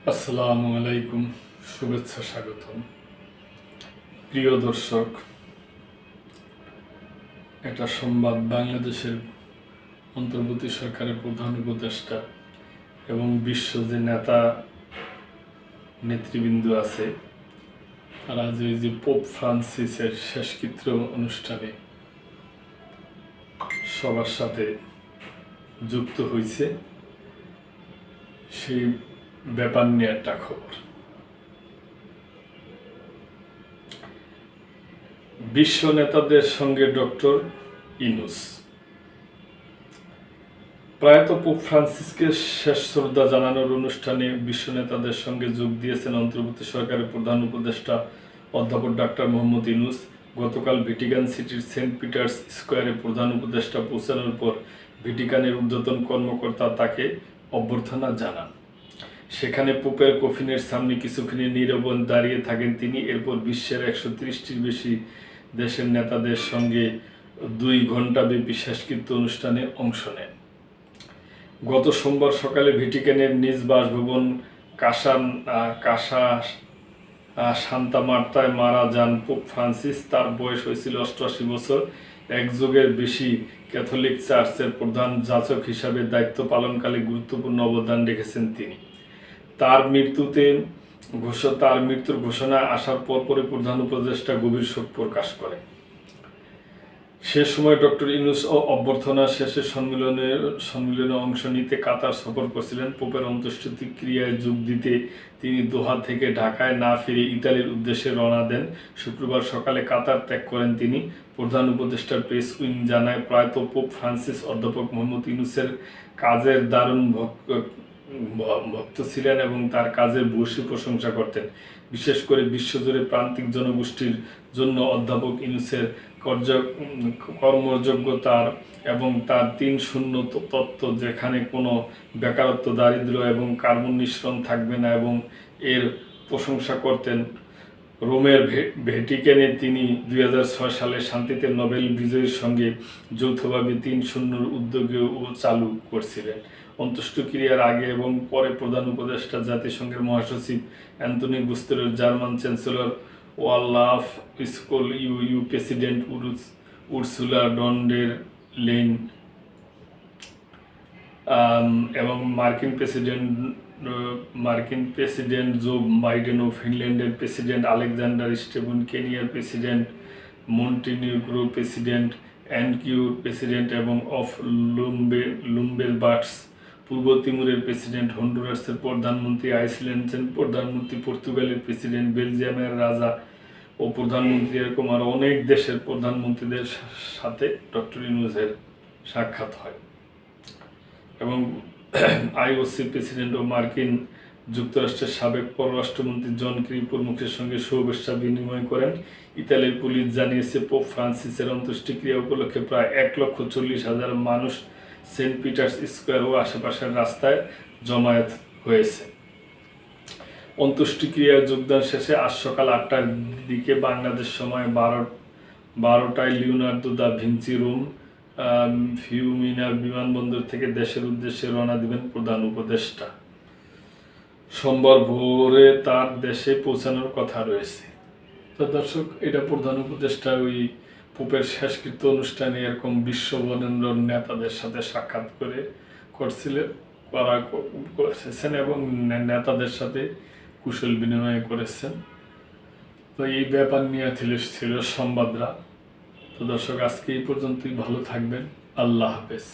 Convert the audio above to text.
আসসালামু আলাইকুম, শুভেচ্ছা, স্বাগতম। প্রিয় দর্শক, একটা সংবাদ, বাংলাদেশের অন্তর্বর্তী সরকারের প্রধান উপদেষ্টা এবং বিশ্ব যে নেতা নেতৃবৃন্দ আছে তারা যে পোপ ফ্রান্সিসের শেষকৃত্য অনুষ্ঠানে সবার সাথে যুক্ত হয়েছে, সেই ব্যাপার নিয়ে একটা খবর। বিশ্ব নেতাদের সঙ্গে ডক্টর ইনুস প্রয়াত পোপ ফ্রান্সিসকে শেষ শ্রদ্ধা জানানোর অনুষ্ঠানে বিশ্ব নেতাদের সঙ্গে যোগ দিয়েছেন অন্তর্বর্তী সরকারের প্রধান উপদেষ্টা অধ্যাপক ডাক্তার মোহাম্মদ ইনুস। গতকাল ভ্যাটিকান সিটির সেন্ট পিটার্স স্কোয়ারে প্রধান উপদেষ্টা পৌঁছানোর পর ভ্যাটিকানের ঊর্ধ্বতন কর্মকর্তা তাকে অভ্যর্থনা জানান। সেখানে পোপের কফিনের সামনে কিছুক্ষণ নীরবে দাঁড়িয়ে থাকেন তিনি। এরপর বিশ্বের 130টির বেশি দেশের নেতাদের সঙ্গে 2 ঘণ্টাব্যাপী শেষকৃত্য অনুষ্ঠানে অংশ নেন। গত সোমবার সকালে ভ্যাটিকানের নিজ বাসভবন কাসা সান্তা মার্তায় মারা যান পোপ ফ্রান্সিস। তার বয়স হয়েছিল 88 বছর। এক যুগের বেশি ক্যাথলিক চার্চের প্রধান যাজক হিসাবে দায়িত্ব পালনকালে গুরুত্বপূর্ণ অবদান রেখেছেন তিনি। তার মৃত্যুর ঘোষণা আসার পরপরই প্রধান উপদেষ্টা গভীর শোক প্রকাশ করে। সে সময় ডক্টর ইউনূস অভ্যর্থনা শেষে সম্মেলনে অংশ নিতে কাতার সফর করছিলেন। পোপের অন্ত্যেষ্টিক্রিয়ায় যোগ দিতে তিনি দোহা থেকে ঢাকায় না ফিরে ইতালির উদ্দেশ্যে রওনা দেন। শুক্রবার সকালে কাতার ত্যাগ করেন তিনি। প্রধান উপদেষ্টার প্রেস উইং জানায়, প্রয়াত পোপ ফ্রান্সিস অধ্যাপক মোহাম্মদ ইউনূসের কাজের দারুণ ভক্ত ছিলেন এবং তার কাজের ভূয়সী প্রশংসা করতেন। বিশেষ করে বিশ্বজুড়ে প্রান্তিক জনগোষ্ঠীর জন্য অধ্যাপক ইউনূসের কর্মযোগ্যতার এবং তার 3-0 তত্ত্ব, যেখানে কোনো বেকারত্ব, দারিদ্র্য এবং কার্বন নিঃসরণ থাকবে না, এবং এর প্রশংসা করতেন। রোমের ভ্যাটিকানে তিনি 2006 সালে শান্তিতে নোবেল বিজয়ীর সঙ্গে যৌথভাবে 3-0 উদ্যোগেও চালু করছিলেন। অন্ত্যেষ্টিক্রিয়ার আগে এবং পরে প্রধান উপদেষ্টা, জাতিসংঘের মহাসচিব Antonio Guterres, German chancellor Olaf Scholz, EU president Ursula von der Leyen এবং মার্কিন প্রেসিডেন্ট জো বাইডেন ও ফিনল্যান্ডের প্রেসিডেন্ট আলেকজান্ডার স্টেবুন, কেনিয়ার প্রেসিডেন্ট মন্টিনিগ্রোর প্রেসিডেন্ট অ্যানকিউর প্রেসিডেন্ট এবং অফ লুম্বেরবার্গস, পূর্ব তিমুরের প্রেসিডেন্ট, হন্ডুরাসের প্রধানমন্ত্রী, আইসল্যান্ডের প্রধানমন্ত্রী, পর্তুগালের প্রেসিডেন্ট, বেলজিয়ামের রাজা ও প্রধানমন্ত্রী, এরকম আরও অনেক দেশের প্রধানমন্ত্রীদের সাথে ডক্টর ইউনূসের সাক্ষাৎ হয় এবং আইওসি প্রেসিডেন্ট ও মার্কিন যুক্তরাষ্ট্রের সাবেক পররাষ্ট্রমন্ত্রী জন কেরি প্রমুখের সঙ্গে শুভেচ্ছা বিনিময় করেন। ইতালির পুলিশ জানিয়েছে, পোপ ফ্রান্সিসের অন্ত্যেষ্টিক্রিয়া উপলক্ষে প্রায় 1,40,000 মানুষ সেন্ট পিটার্স স্কোয়ার ও আশেপাশের রাস্তায় জমায়েত হয়েছে। অন্ত্যেষ্টিক্রিয়ায় যোগদান শেষে আজ সকাল 8টার দিকে বাংলাদেশ সময় 12টায় লিওনার্দো দা ভিঞ্চি রোম ফিউমিনা বিমানবন্দর থেকে দেশের উদ্দেশ্যে রওনা দিবেন প্রধান উপদেষ্টা। সোমবার ভোরে তার দেশে পৌঁছানোর কথা রয়েছে। তো দর্শক, এটা প্রধান উপদেষ্টা ওই পোপের শেষকৃত্য অনুষ্ঠানে এরকম বিশ্ববরেণ্য নেতাদের সাথে সাক্ষাৎ করেছেন এবং নেতাদের সাথে কুশল বিনিময় করেছেন। তো এই ব্যাপার নিয়ে ছিল সংবাদরা। তো দর্শক, আজকে এই পর্যন্তই। ভালো থাকবেন। আল্লাহ হাফেজ।